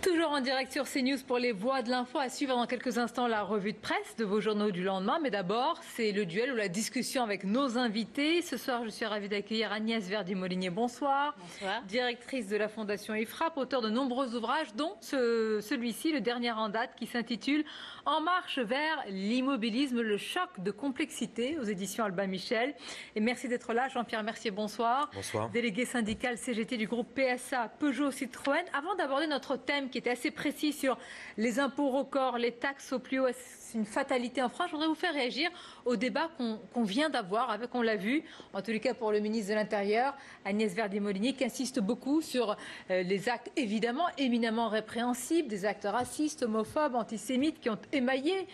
Toujours en direct sur CNews pour les voix de l'info. À suivre dans quelques instants la revue de presse de vos journaux du lendemain. Mais d'abord, c'est le duel ou la discussion avec nos invités. Ce soir, je suis ravie d'accueillir Agnès Verdier-Molinier. Bonsoir. Bonsoir. Directrice de la Fondation IFRAP, auteur de nombreux ouvrages, dont celui-ci, le dernier en date, qui s'intitule En marche vers l'immobilisme, le choc de complexité, aux éditions Albin Michel. Et merci d'être là. Jean-Pierre Mercier, bonsoir. Bonsoir. Délégué syndical CGT du groupe PSA Peugeot Citroën. Avant d'aborder notre thème qui était assez précis sur les impôts records, les taxes au plus haut, c'est une fatalité en France, je voudrais vous faire réagir au débat qu'on vient d'avoir avec, on l'a vu, en tous les cas pour le ministre de l'Intérieur, Agnès Verdier-Molinier, qui insiste beaucoup sur les actes évidemment éminemment répréhensibles, des actes racistes, homophobes, antisémites qui ont émaillé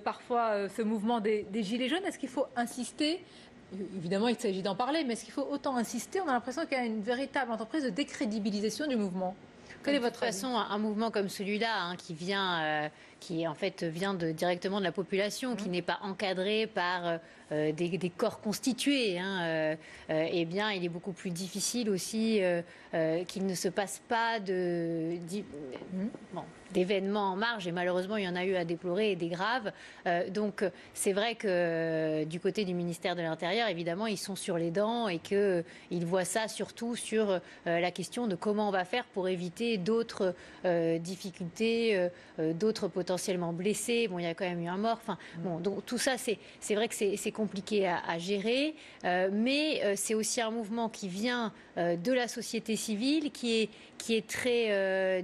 parfois ce mouvement des Gilets jaunes. Est-ce qu'il faut insister ? Évidemment, il s'agit d'en parler, mais est-ce qu'il faut autant insister ? On a l'impression qu'il y a une véritable entreprise de décrédibilisation du mouvement. Quel est votre avis ? De toute façon, un mouvement comme celui-là, qui en fait vient directement de la population, qui n'est pas encadré par des corps constitués, eh bien, il est beaucoup plus difficile aussi qu'il ne se passe pas d'événements en marge, et malheureusement il y en a eu à déplorer et des graves. Donc c'est vrai que du côté du ministère de l'Intérieur, évidemment, ils sont sur les dents et qu'ils voient ça surtout sur la question de comment on va faire pour éviter d'autres difficultés, d'autres potentiellement blessés. Bon, il y a quand même eu un mort. Enfin, bon, donc tout ça, c'est vrai que c'est compliqué à gérer, mais c'est aussi un mouvement qui vient de la société civile, qui est très,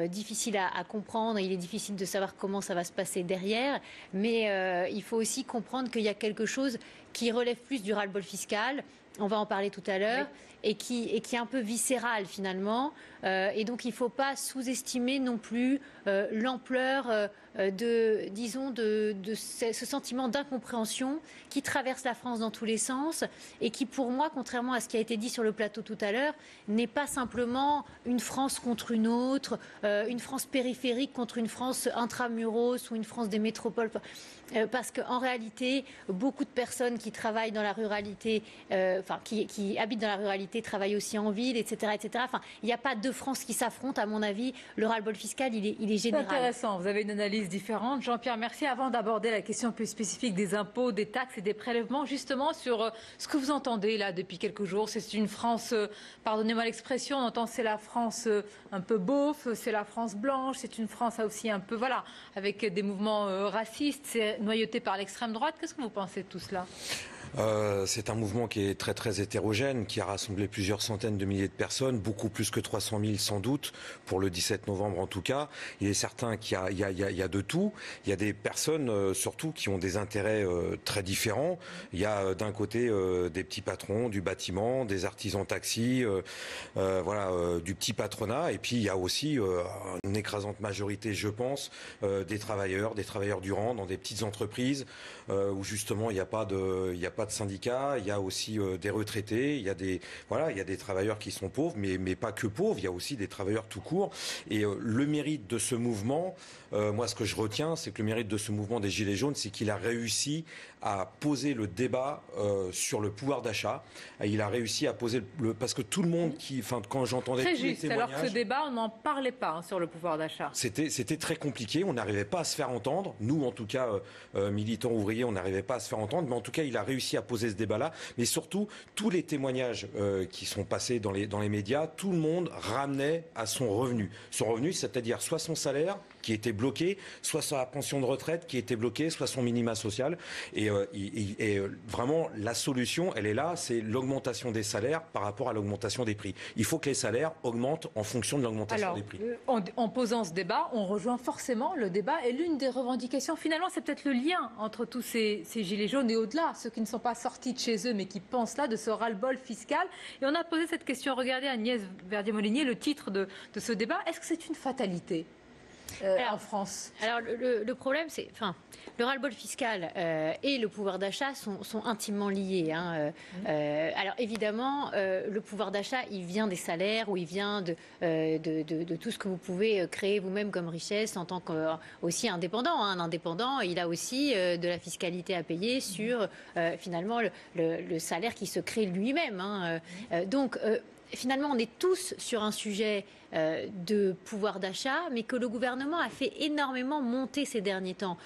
difficile à comprendre. Il est difficile de savoir comment ça va se passer derrière, mais il faut aussi comprendre qu'il y a quelque chose qui relève plus du ras-le-bol fiscal. On va en parler tout à l'heure. Oui. Et qui est un peu viscéral finalement. Et donc il ne faut pas sous-estimer non plus l'ampleur de ce sentiment d'incompréhension qui traverse la France dans tous les sens et qui, pour moi, contrairement à ce qui a été dit sur le plateau tout à l'heure, n'est pas simplement une France contre une autre, une France périphérique contre une France intramuros ou une France des métropoles. Parce qu'en réalité, beaucoup de personnes qui travaillent dans la ruralité, qui habitent dans la ruralité, travaillent aussi en ville, etc., etc. Enfin, il n'y a pas deux France qui s'affrontent, à mon avis. Le ras-le-bol fiscal, il est général. C'est intéressant. Vous avez une analyse différente. Jean-Pierre Mercier, avant d'aborder la question plus spécifique des impôts, des taxes et des prélèvements, justement sur ce que vous entendez là depuis quelques jours, c'est une France, pardonnez-moi l'expression, on entend c'est la France un peu beauf, c'est la France blanche, c'est une France aussi un peu, voilà, avec des mouvements racistes, c'est noyauté par l'extrême droite. Qu'est-ce que vous pensez de tout cela ? C'est un mouvement qui est très très hétérogène, qui a rassemblé plusieurs centaines de milliers de personnes, beaucoup plus que 300 000 sans doute, pour le 17 novembre en tout cas. Il est certain qu'il y a de tout. Il y a des personnes surtout qui ont des intérêts très différents. Il y a d'un côté des petits patrons du bâtiment, des artisans taxis, du petit patronat. Et puis il y a aussi une écrasante majorité, je pense, des travailleurs du rang dans des petites entreprises où justement il n'y a pas de syndicats, il y a aussi des retraités, il y a des travailleurs qui sont pauvres, mais pas que pauvres, il y a aussi des travailleurs tout court. Et le mérite de ce mouvement, moi ce que je retiens, c'est que le mérite de ce mouvement des Gilets jaunes, c'est qu'il a réussi à poser le débat sur le pouvoir d'achat. Il a réussi à poser parce que tout le monde quand j'entendais très tous les juste, témoignages, alors que ce débat, on n'en parlait pas sur le pouvoir d'achat. C'était très compliqué, on n'arrivait pas à se faire entendre. Nous, en tout cas, militants ouvriers, on n'arrivait pas à se faire entendre. Mais en tout cas, il a réussi à poser ce débat-là. Mais surtout, tous les témoignages qui sont passés dans les médias, tout le monde ramenait à son revenu. Son revenu, c'est-à-dire soit son salaire qui était bloqué, soit sa pension de retraite qui était bloquée, soit son minima social. Et vraiment, la solution, elle est là, c'est l'augmentation des salaires par rapport à l'augmentation des prix. Il faut que les salaires augmentent en fonction de l'augmentation des prix. En posant ce débat, on rejoint forcément le débat et l'une des revendications, finalement, c'est peut-être le lien entre tous ces gilets jaunes et au-delà, ceux qui ne sont pas sortis de chez eux mais qui pensent là de ce ras-le-bol fiscal. Et on a posé cette question, regardez Agnès Verdier-Molinier, le titre de ce débat, est-ce que c'est une fatalité en France? Alors le problème, c'est, le ras-le-bol fiscal et le pouvoir d'achat sont intimement liés. Alors évidemment, le pouvoir d'achat, il vient des salaires ou il vient de tout ce que vous pouvez créer vous-même comme richesse en tant qu'aussi indépendant. Un indépendant, il a aussi de la fiscalité à payer sur finalement le salaire qui se crée lui-même. Donc finalement, on est tous sur un sujet de pouvoir d'achat, mais que le gouvernement a fait énormément monter ces derniers temps.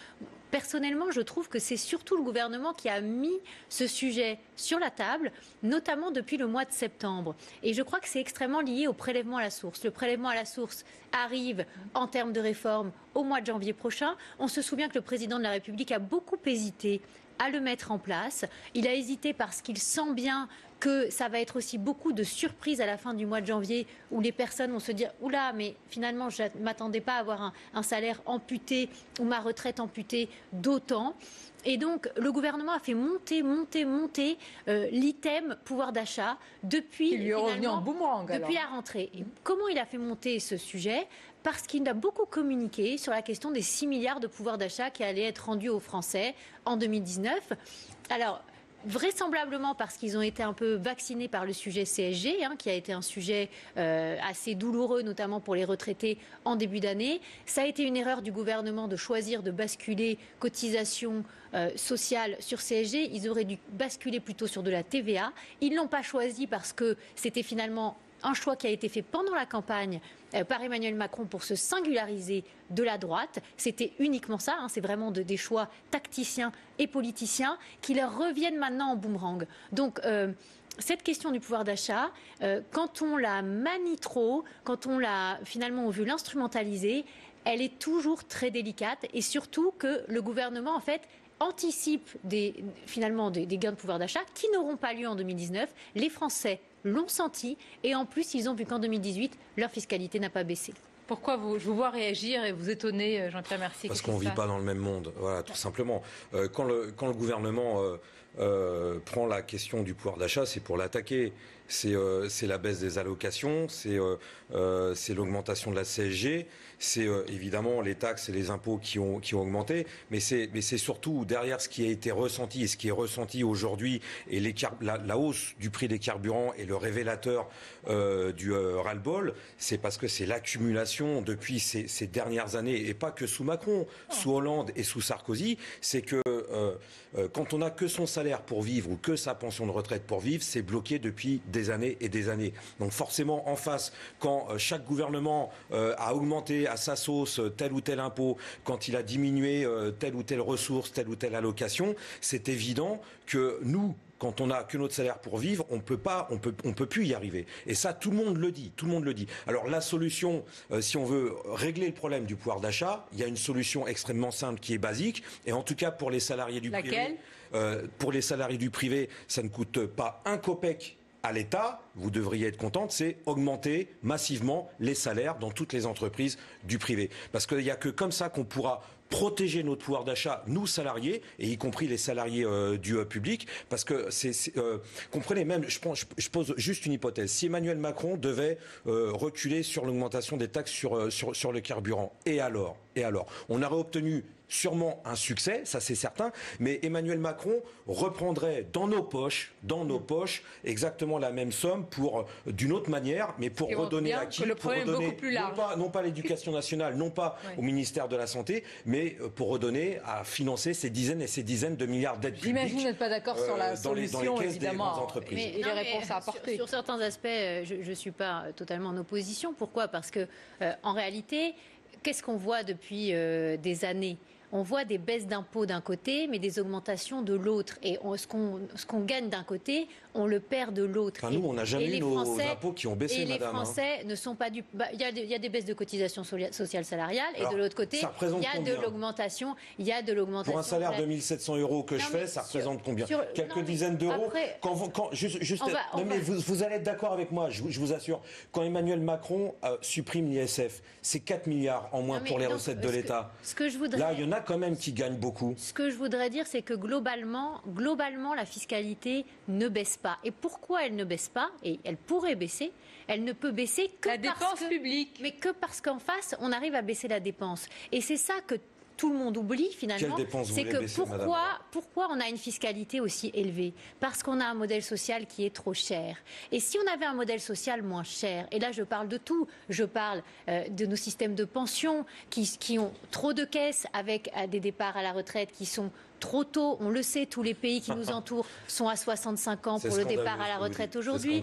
Personnellement, je trouve que c'est surtout le gouvernement qui a mis ce sujet sur la table, notamment depuis le mois de septembre. Et je crois que c'est extrêmement lié au prélèvement à la source. Le prélèvement à la source arrive en termes de réforme au mois de janvier prochain. On se souvient que le président de la République a beaucoup hésité à le mettre en place. Il a hésité parce qu'il sent bien que ça va être aussi beaucoup de surprises à la fin du mois de janvier où les personnes vont se dire « Oula, mais finalement, je ne m'attendais pas à avoir un salaire amputé ou ma retraite amputée d'autant ». Et donc, le gouvernement a fait monter l'item pouvoir d'achat depuis, il lui est revenu en boomerang, depuis la rentrée. Et comment il a fait monter ce sujet ? Parce qu'il a beaucoup communiqué sur la question des 6 milliards de pouvoir d'achat qui allaient être rendus aux Français en 2019. Alors, vraisemblablement parce qu'ils ont été un peu vaccinés par le sujet CSG, qui a été un sujet assez douloureux, notamment pour les retraités en début d'année. Ça a été une erreur du gouvernement de choisir de basculer cotisation sociale sur CSG. Ils auraient dû basculer plutôt sur de la TVA. Ils ne l'ont pas choisi parce que c'était finalement un choix qui a été fait pendant la campagne par Emmanuel Macron pour se singulariser de la droite. C'était uniquement ça, c'est vraiment des choix tacticiens et politiciens qui leur reviennent maintenant en boomerang. Donc, cette question du pouvoir d'achat, quand on la manie trop, quand on l'a finalement vu l'instrumentaliser, elle est toujours très délicate et surtout que le gouvernement, en fait, anticipe finalement des gains de pouvoir d'achat qui n'auront pas lieu en 2019. Les Français l'ont senti et en plus, ils ont vu qu'en 2018, leur fiscalité n'a pas baissé. Pourquoi je vous vois réagir et vous étonner, Jean-Pierre Mercier? Parce qu'on ne vit pas dans le même monde, voilà, tout simplement. Quand le gouvernement prend la question du pouvoir d'achat, c'est pour l'attaquer. C'est la baisse des allocations, c'est l'augmentation de la CSG, c'est évidemment les taxes et les impôts qui ont augmenté, mais c'est surtout derrière ce qui a été ressenti et ce qui est ressenti aujourd'hui et la hausse du prix des carburants et le révélateur du ras-le-bol, c'est parce que c'est l'accumulation depuis ces dernières années et pas que sous Macron, sous Hollande et sous Sarkozy, c'est que quand on n'a que son salaire pour vivre ou que sa pension de retraite pour vivre, c'est bloqué depuis des années et des années. Donc forcément, en face, quand chaque gouvernement a augmenté à sa sauce tel ou tel impôt, quand il a diminué telle ou telle ressource, telle ou telle allocation, c'est évident que nous, quand on n'a que notre salaire pour vivre, on peut plus y arriver. Et ça, tout le monde le dit, Alors la solution, si on veut régler le problème du pouvoir d'achat, il y a une solution extrêmement simple qui est basique. Et en tout cas pour les salariés du privé, pour les salariés du privé, ça ne coûte pas un copec à l'État, vous devriez être contente, c'est augmenter massivement les salaires dans toutes les entreprises du privé. Parce qu'il n'y a que comme ça qu'on pourra protéger notre pouvoir d'achat, nous salariés, et y compris les salariés du public, parce que comprenez même, je pose juste une hypothèse, si Emmanuel Macron devait reculer sur l'augmentation des taxes sur le carburant, et alors, on aurait obtenu sûrement un succès, ça c'est certain, mais Emmanuel Macron reprendrait dans nos poches exactement la même somme pour d'une autre manière, mais pour redonner à qui, pour redonner non pas l'éducation nationale, non pas au ministère de la Santé, mais pour redonner à financer ces dizaines et ces dizaines de milliards d'aides publiques. J'imagine que vous n'êtes pas d'accord sur la solution, dans les caisses évidemment, des grandes entreprises. et les réponses à apporter. Sur certains aspects, je ne suis pas totalement en opposition. Pourquoi ? Parce que en réalité, qu'est-ce qu'on voit depuis des années ? On voit des baisses d'impôts d'un côté, mais des augmentations de l'autre. Et ce qu'on gagne d'un côté, on le perd de l'autre. Enfin, nous, on n'a jamais eu nos impôts qui ont baissé, et madame. Les Français ne sont pas du... Il y a des baisses de cotisations sociales salariales. Et de l'autre côté, il y a de l'augmentation. Pour un salaire de 1 700 € que je fais, ça représente combien ? Quelques dizaines d'euros. Mais vous allez être d'accord avec moi, je vous assure. Quand Emmanuel Macron supprime l'ISF, c'est 4 milliards en moins pour les recettes de l'État. Là, il y en a quand même qui gagnent beaucoup. Ce que je voudrais dire, c'est que globalement, la fiscalité ne baisse pas. Et pourquoi elle ne baisse pas ? Et elle pourrait baisser. Elle ne peut baisser que la dépense publique. Mais que parce qu'en face, on arrive à baisser la dépense. Et c'est ça que tout le monde oublie finalement, c'est que pourquoi on a une fiscalité aussi élevée ? Parce qu'on a un modèle social qui est trop cher. Et si on avait un modèle social moins cher, et là je parle de tout, je parle de nos systèmes de pension qui ont trop de caisses avec des départs à la retraite qui sont trop tôt. On le sait, tous les pays qui nous entourent sont à 65 ans pour le départ à la retraite aujourd'hui.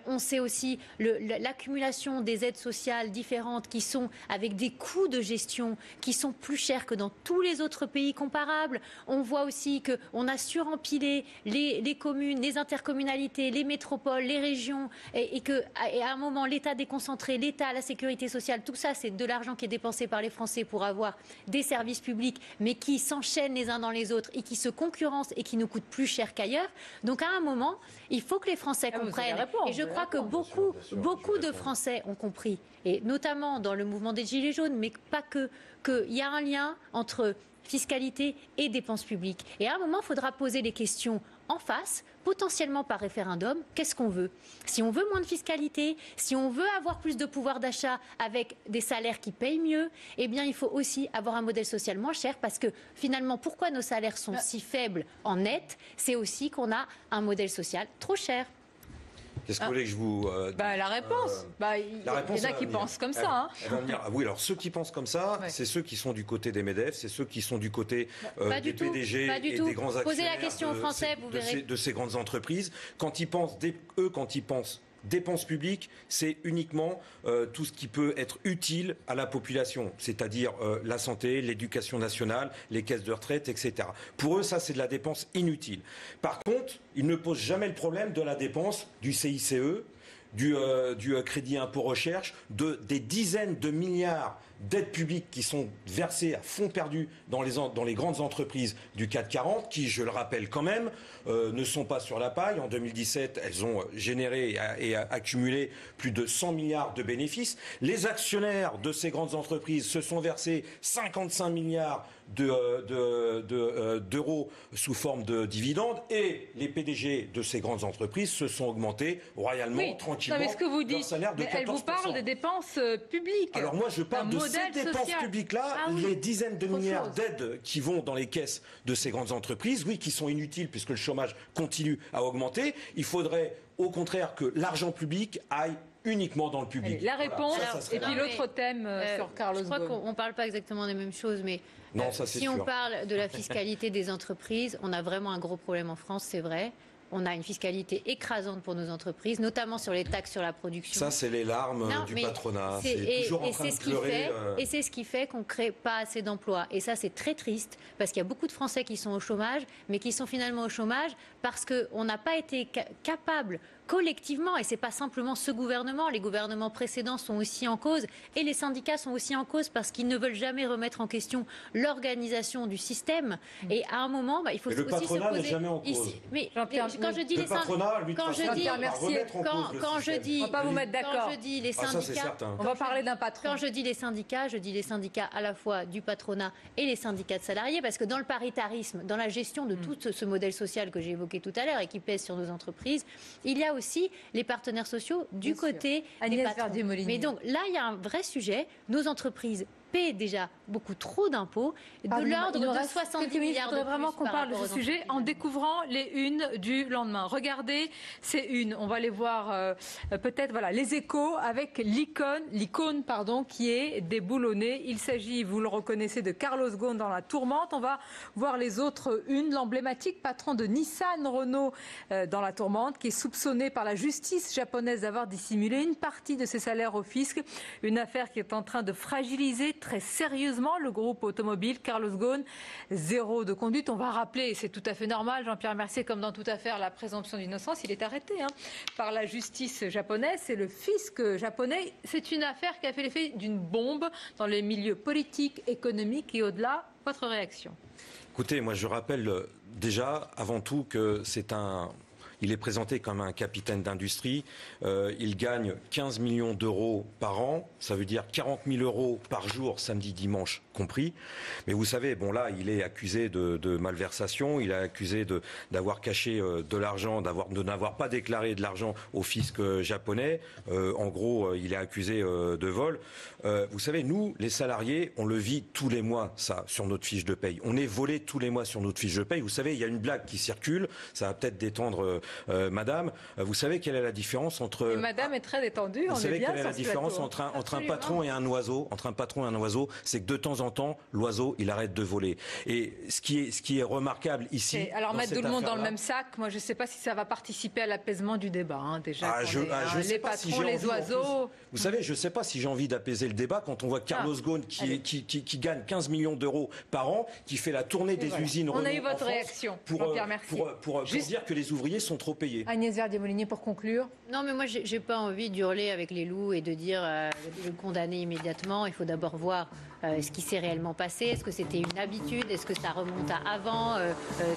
On sait aussi l'accumulation des aides sociales différentes qui sont avec des coûts de gestion qui sont plus chers que dans tous les autres pays comparables. On voit aussi qu'on a surempilé les communes, les intercommunalités, les métropoles, les régions et qu'à un moment, l'État déconcentré, l'État, la sécurité sociale, tout ça, c'est de l'argent qui est dépensé par les Français pour avoir des services publics, mais qui s'enchaînent les uns dans les autres et qui se concurrencent et qui nous coûtent plus cher qu'ailleurs. Donc à un moment, il faut que les Français comprennent. Et je crois que beaucoup de Français ont compris, et notamment dans le mouvement des Gilets jaunes, mais pas que, qu'il y a un lien entre fiscalité et dépenses publiques. Et à un moment, il faudra poser les questions en face, potentiellement par référendum. Qu'est-ce qu'on veut? Si on veut moins de fiscalité, si on veut avoir plus de pouvoir d'achat avec des salaires qui payent mieux, eh bien, il faut aussi avoir un modèle social moins cher parce que finalement, pourquoi nos salaires sont si faibles en net? C'est aussi qu'on a un modèle social trop cher. Qu'est-ce que vous voulez que je vous... la réponse. Il y en a qui pensent comme ça. Oui, alors ceux qui pensent comme ça, c'est ceux qui sont du côté des MEDEF, c'est ceux qui sont du côté des PDG et des grands actionnaires. Posez la question aux Français, vous verrez. De ces grandes entreprises. Quand ils pensent dépenses publiques, c'est uniquement tout ce qui peut être utile à la population, c'est-à-dire la santé, l'éducation nationale, les caisses de retraite, etc. Pour eux, ça, c'est de la dépense inutile. Par contre, ils ne posent jamais le problème de la dépense du CICE, du crédit impôt recherche, des dizaines de milliards d'aides publiques qui sont versées à fonds perdus dans les grandes entreprises du CAC 40, qui, je le rappelle quand même, ne sont pas sur la paille. En 2017, elles ont généré et accumulé plus de 100 milliards de bénéfices. Les actionnaires de ces grandes entreprises se sont versés 55 milliards d'euros sous forme de dividendes, et les PDG de ces grandes entreprises se sont augmentés royalement, tranquillement, mais ce que vous dites, leur salaire de 14%. Elle vous parle des dépenses publiques. Alors moi, je parle de ces dépenses publiques-là, les dizaines de milliards d'aides qui vont dans les caisses de ces grandes entreprises, oui, qui sont inutiles puisque le chômage continue à augmenter. Il faudrait au contraire que l'argent public aille uniquement dans le public. Allez, la réponse, et puis l'autre thème sur Carlos Ghosn. Je crois qu'on ne parle pas exactement des mêmes choses, mais non, ça, si on parle de la fiscalité des entreprises, on a vraiment un gros problème en France, c'est vrai. On a une fiscalité écrasante pour nos entreprises, notamment sur les taxes sur la production. Ça, c'est les larmes du patronat. C'est toujours en train de pleurer. Et c'est ce qui fait qu'on ne crée pas assez d'emplois. Et ça, c'est très triste, parce qu'il y a beaucoup de Français qui sont au chômage, mais qui sont finalement au chômage parce qu'on n'a pas été capable collectivement, et ce n'est pas simplement ce gouvernement, les gouvernements précédents sont aussi en cause, et les syndicats sont aussi en cause parce qu'ils ne veulent jamais remettre en question l'organisation du système. Et à un moment, il faut aussi se poser... Le patronat n'est jamais en cause. Mais quand je dis les syndicats... On va pas vous mettre d'accord. Quand je dis les syndicats... On va parler d'un patron. Quand je dis les syndicats à la fois du patronat et les syndicats de salariés, parce que dans le paritarisme, dans la gestion de tout ce modèle social que j'ai évoqué tout à l'heure et qui pèse sur nos entreprises, il y a aussi les partenaires sociaux du côté des patrons. Mais donc là, il y a un vrai sujet. Nos entreprises paient déjà beaucoup trop d'impôts, de l'ordre de 70 milliards de plus. Je voudrais vraiment qu'on parle de ce sujet en découvrant les unes du lendemain. Regardez ces unes, on va les voir peut-être, voilà, les Échos avec l'icône qui est déboulonnée. Il s'agit, vous le reconnaissez, de Carlos Ghosn dans la tourmente. On va voir les autres unes, l'emblématique patron de Nissan Renault dans la tourmente, qui est soupçonné par la justice japonaise d'avoir dissimulé une partie de ses salaires au fisc. Une affaire qui est en train de fragiliser très sérieusement le groupe automobile. Carlos Ghosn, 0 de conduite. On va rappeler, c'est tout à fait normal, Jean-Pierre Mercier, comme dans toute affaire, la présomption d'innocence. Il est arrêté par la justice japonaise. C'est le fisc japonais. C'est une affaire qui a fait l'effet d'une bombe dans les milieux politiques, économiques et au-delà. Votre réaction? Écoutez, moi je rappelle déjà, avant tout, que il est présenté comme un capitaine d'industrie. Il gagne 15 millions d'euros par an. Ça veut dire 40 000 euros par jour, samedi, dimanche compris. Mais vous savez, bon là, il est accusé de malversation. Il est accusé d'avoir caché de l'argent, de n'avoir pas déclaré de l'argent au fisc japonais. En gros, il est accusé de vol. Vous savez, nous, les salariés, on le vit tous les mois, ça, sur notre fiche de paye. On est volé tous les mois sur notre fiche de paye. Vous savez, il y a une blague qui circule. Ça va peut-être détendre Madame, vous savez quelle est la différence entre... Et Madame est très détendue, Vous on savez est bien quelle est sur la ce différence plateau. entre un patron et un oiseau? Entre un patron et un oiseau, c'est que de temps en temps, l'oiseau, il arrête de voler. Et ce qui est remarquable ici... Et alors mettre tout le monde dans le même sac, moi je ne sais pas si ça va participer à l'apaisement du débat. Déjà, les patrons, les oiseaux... Vous savez, je ne sais pas si j'ai envie d'apaiser le débat quand on voit Carlos Ghosn qui gagne 15 millions d'euros par an, qui fait la tournée des usines Renault. On a eu votre en France réaction, pour Jean-Pierre, merci. Pour dire que les ouvriers sont trop payés. Agnès Verdier-Molinier, pour conclure. Non, mais moi, j'ai pas envie d'hurler avec les loups et de dire de le condamner immédiatement. Il faut d'abord voir ce qui s'est réellement passé. Est-ce que c'était une habitude? Est-ce que ça remonte à avant?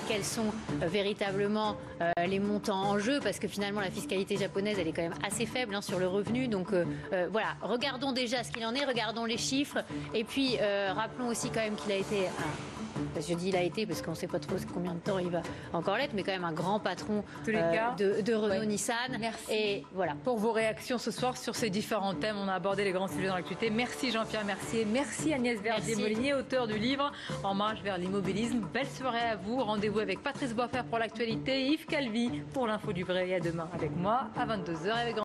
Quels sont véritablement les montants en jeu? Parce que finalement, la fiscalité japonaise, elle est quand même assez faible sur le revenu. Donc voilà, regardons déjà ce qu'il en est, regardons les chiffres. Et puis, rappelons aussi quand même qu'il a été... je dis il a été parce qu'on ne sait pas trop combien de temps il va encore l'être, mais quand même un grand patron de Renault-Nissan. Merci. Et voilà. Pour vos réactions ce soir sur ces différents thèmes, on a abordé les grands sujets dans l'actualité. Merci Jean-Pierre Mercier, merci Agnès Verdier-Molinier, auteur du livre En marche vers l'immobilisme. Belle soirée à vous. Rendez-vous avec Patrice Boisfer pour l'actualité, Yves Calvi pour l'info du vrai et à demain avec moi à 22h avec